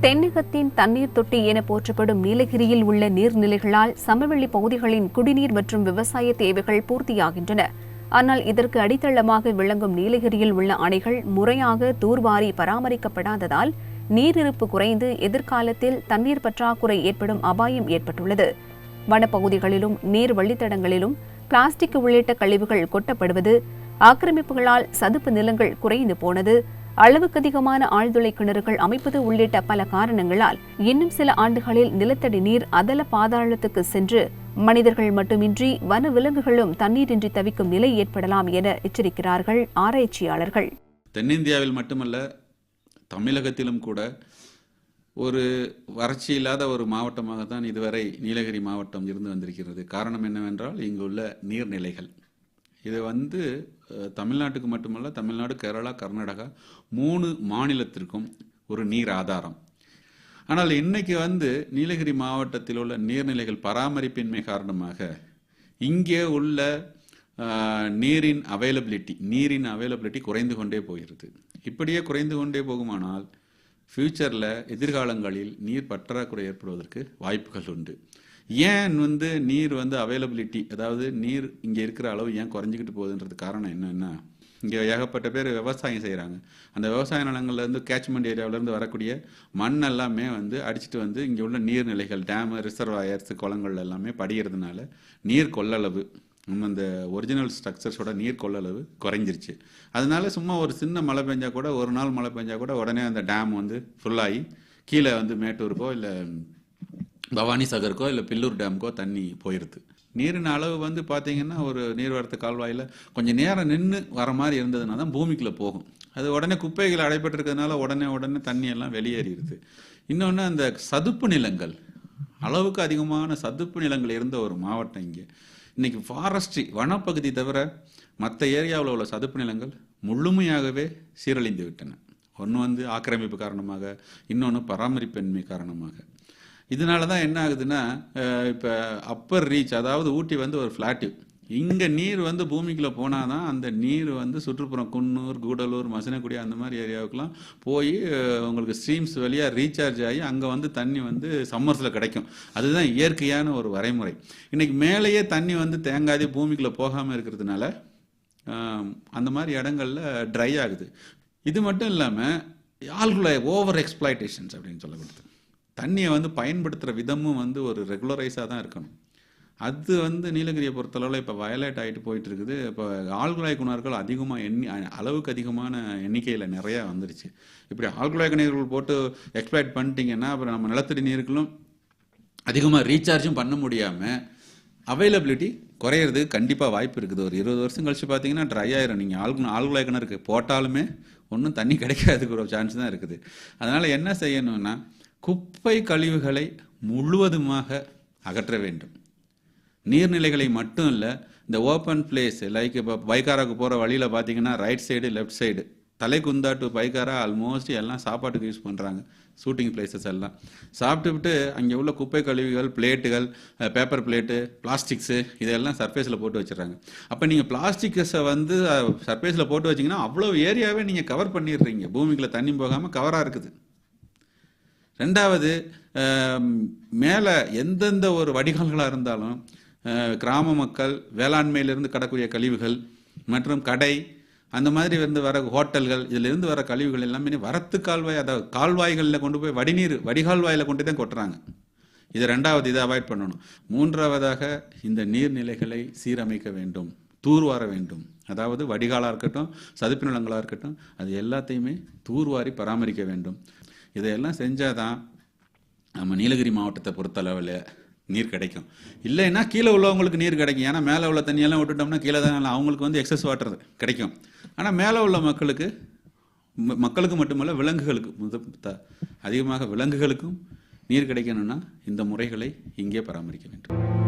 தென்னகத்தின் தண்ணீர் தொட்டி என போற்றப்படும் நீலகிரியில் உள்ள நீர்நிலைகளால் சமவெளி பகுதிகளின் குடிநீர் மற்றும் விவசாய தேவைகள் பூர்த்தியாகின்றன. ஆனால் இதற்கு அடித்தளமாக விளங்கும் நீலகிரியில் உள்ள அணைகள் முறையாக தூர்வாரி பராமரிக்கப்படாததால் நீரிருப்பு குறைந்து எதிர்காலத்தில் தண்ணீர் பற்றாக்குறை ஏற்படும் அபாயம் ஏற்பட்டுள்ளது. வனப்பகுதிகளிலும் நீர் வழித்தடங்களிலும் பிளாஸ்டிக் உள்ளிட்ட கழிவுகள் கொட்டப்படுவது, ஆக்கிரமிப்புகளால் சதுப்பு நிலங்கள் குறைந்து போனது, அளவுக்கு அதிகமான ஆழ்துளை கிணறுகள் அமைப்பது உள்ளிட்ட பல காரணங்களால் இன்னும் சில ஆண்டுகளில் நிலத்தடி நீர் அதல பாதாளத்துக்கு சென்று மனிதர்கள் மட்டுமின்றி வன விலங்குகளும் தண்ணீரின்றி தவிக்கும் நிலை ஏற்படலாம் என எச்சரிக்கிறார்கள் ஆராய்ச்சியாளர்கள். தென்னிந்தியாவில் மட்டுமல்ல, தமிழகத்திலும் கூட ஒரு வறட்சி இல்லாத ஒரு மாவட்டமாக தான் இதுவரை நீலகிரி மாவட்டம் இருந்து வந்திருக்கிறது. காரணம் என்னவென்றால் இங்குள்ள நீர்நிலைகள். இது தமிழ்நாட்டுக்கு மட்டுமல்ல, தமிழ்நாடு, கேரளா, கர்நாடகா 3 மாநிலத்திற்கும் ஒரு நீர் ஆதாரம். ஆனால் இன்னைக்கு நீலகிரி மாவட்டத்தில் உள்ள நீர்நிலைகள் பராமரிப்பின்மை காரணமாக இங்கே உள்ள நீரின் அவைலபிலிட்டி குறைந்து கொண்டே போகிறது. இப்படியே குறைந்து கொண்டே போகுமானால் ஃபியூச்சரில் எதிர்காலங்களில் நீர் பற்றாக்குறை ஏற்படுவதற்கு வாய்ப்புகள் உண்டு. ஏன் நீர் அவைலபிலிட்டி, அதாவது நீர் இங்கே இருக்கிற அளவு ஏன் குறைஞ்சிக்கிட்டு போகுதுன்றது காரணம் என்னன்னா, இங்கே ஏகப்பட்ட பேர் விவசாயம் செய்கிறாங்க. அந்த விவசாய நிலங்கள்லேருந்து கேட்ச்மெண்ட் ஏரியாவிலேருந்து வரக்கூடிய மண் எல்லாமே அடிச்சுட்டு இங்கே உள்ள நீர்நிலைகள், டேமு, ரிசர்வாயர்ஸ், குளங்கள் எல்லாமே படிகிறதுனால நீர் கொள்ளளவு, அந்த ஒரிஜினல் ஸ்ட்ரக்சர்ஸோட நீர் கொள்ளளவு குறைஞ்சிருச்சு. அதனால சும்மா ஒரு சின்ன மழை பெஞ்சா கூட, ஒரு நாள் மழை பெஞ்சா கூட உடனே அந்த டேம் ஃபுல்லாகி கீழே மேட்டூருக்கோ இல்லை பவானி சாகருக்கோ இல்லை பில்லூர் டேமுக்கோ தண்ணி போயிடுது. நீரின் அளவு பார்த்தீங்கன்னா ஒரு நீர்வரத்து கால்வாயில் கொஞ்சம் நேரம் நின்று வர மாதிரி இருந்ததுனா தான் பூமிக்குள்ளே போகும். அது உடனே குப்பைகள் அடைபட்டிருக்கிறதுனால உடனே தண்ணி எல்லாம் வெளியேறிடுது. இன்னொன்று, அந்த சதுப்பு நிலங்கள், அளவுக்கு அதிகமான சதுப்பு நிலங்கள் இருந்த ஒரு மாவட்டம் இங்கே. இன்னைக்கு ஃபாரஸ்ட்ரி, வனப்பகுதி தவிர மற்ற ஏரியாவில் உள்ள சதுப்பு நிலங்கள் முழுமையாகவே சீரழிந்து விட்டன. ஒன்று ஆக்கிரமிப்பு காரணமாக, இன்னொன்று பராமரிப்பின்மை காரணமாக. இதனால தான் என்ன ஆகுதுன்னா, இப்போ அப்பர் ரீச், அதாவது ஊட்டி ஒரு ஃப்ளாட்டு, இங்கே நீர் பூமிக்குள்ளே போனால் தான் அந்த நீர் சுற்றுப்புறம் குன்னூர், கூடலூர், மசினக்குடி அந்த மாதிரி ஏரியாவுக்கெல்லாம் போய் உங்களுக்கு ஸ்ட்ரீம்ஸ் வழியாக ரீசார்ஜ் ஆகி அங்கே தண்ணி சம்மர்ஸில் கிடைக்கும். அதுதான் இயற்கையான ஒரு வரைமுறை. இன்றைக்கி மேலேயே தண்ணி தேங்காதி பூமிக்குள்ளே போகாமல் இருக்கிறதுனால அந்த மாதிரி இடங்கள்ல ட்ரை ஆகுது. இது மட்டும் இல்லாமல் ஆழ்குழாய் ஓவர் எக்ஸ்ப்ளாய்டேஷன்ஸ் அப்படின்னு சொல்லப்படுது. தண்ணியை பயன்படுத்துகிற விதமும் ஒரு ரெகுலரைஸாக தான் இருக்கணும். அது நீலகிரியை பொறுத்தளவில் இப்போ வயலேட் ஆகிட்டு போயிட்டு இருக்குது. இப்போ ஆழ்குழாய் கிணறுகள் அதிகமாக அளவுக்கு அதிகமான எண்ணிக்கையில் நிறையா வந்துருச்சு. இப்படி ஆழ்குழாய் கிணறுகள் போட்டு எக்ஸ்ப்ளாய்ட் பண்ணிட்டீங்கன்னா அப்புறம் நம்ம நிலத்தடி நீருக்களும் அதிகமாக ரீசார்ஜும் பண்ண முடியாமல் அவைலபிலிட்டி குறையிறதுக்கு கண்டிப்பாக வாய்ப்பு இருக்குது. ஒரு 20 வருஷம் கழிச்சு பார்த்தீங்கன்னா ட்ரை ஆயிரும். நீங்கள் ஆழ்குழாய் கிணறுக்கு போட்டாலுமே ஒன்றும் தண்ணி கிடைக்காதுக்கு ஒரு சான்ஸ் தான் இருக்குது. அதனால் என்ன செய்யணும்னா, குப்பை கழிவுகளை முழுவதுமாக அகற்ற வேண்டும். நீர்நிலைகளை மட்டும் இல்லை, இந்த ஓப்பன் பிளேஸ் லைக் இப்போ பைக்காராவுக்கு போகிற வழியில் பார்த்தீங்கன்னா right side, left side, Thalaikunda to Pykara almost எல்லாம் சாப்பாட்டுக்கு யூஸ் பண்ணுறாங்க. ஷூட்டிங் பிளேசஸ் எல்லாம் சாப்பிட்டுவிட்டு அங்கே உள்ள குப்பை கழிவுகள், பிளேட்டுகள், பேப்பர் பிளேட்டு, பிளாஸ்டிக்ஸு இதெல்லாம் சர்ஃபேஸில் போட்டு வச்சுறாங்க. அப்போ நீங்கள் பிளாஸ்டிக்ஸை சர்ஃபேஸில் போட்டு வச்சிங்கன்னா அவ்வளோ ஏரியாவே நீங்கள் கவர் பண்ணிடுறீங்க. பூமிக்குள்ளே தண்ணி போகாமல் கவராக இருக்குது. ரெண்டாவது, மேலே எந்தெந்த ஒரு வடிகால்களாக இருந்தாலும் கிராம மக்கள் வேளாண்மையிலிருந்து கடக்கூடிய கழிவுகள் மற்றும் கடை அந்த மாதிரி வர ஹோட்டல்கள், இதிலிருந்து வர கழிவுகள் எல்லாமே வரத்து கால்வாய், அதாவது கால்வாய்களில் கொண்டு போய் வடிகால்வாயில் கொண்டு தான் கொட்டுறாங்க. இது ரெண்டாவது, இதை அவாய்ட் பண்ணணும். மூன்றாவதாக, இந்த நீர்நிலைகளை சீரமைக்க வேண்டும், தூர்வார வேண்டும். அதாவது வடிகாலாக இருக்கட்டும், சதுப்பு நிலங்களாக இருக்கட்டும், அது எல்லாத்தையுமே தூர்வாரி பராமரிக்க வேண்டும். இதையெல்லாம் செஞ்சால் தான் நம்ம நீலகிரி மாவட்டத்தை பொறுத்தளவில் நீர் கிடைக்கும். இல்லைன்னா கீழே உள்ளவங்களுக்கு நீர் கிடைக்கும். ஏன்னா மேலே உள்ள தண்ணியெல்லாம் விட்டுட்டோம்னா கீழே தான் அவங்களுக்கு எக்ஸஸ் வாட்டர் கிடைக்கும். ஆனால் மேலே உள்ள மக்களுக்கு மட்டுமல்ல, விலங்குகளுக்கு, அதிகமாக விலங்குகளுக்கும் நீர் கிடைக்கணும்னா இந்த முறைகளை இங்கே பராமரிக்க வேண்டும்.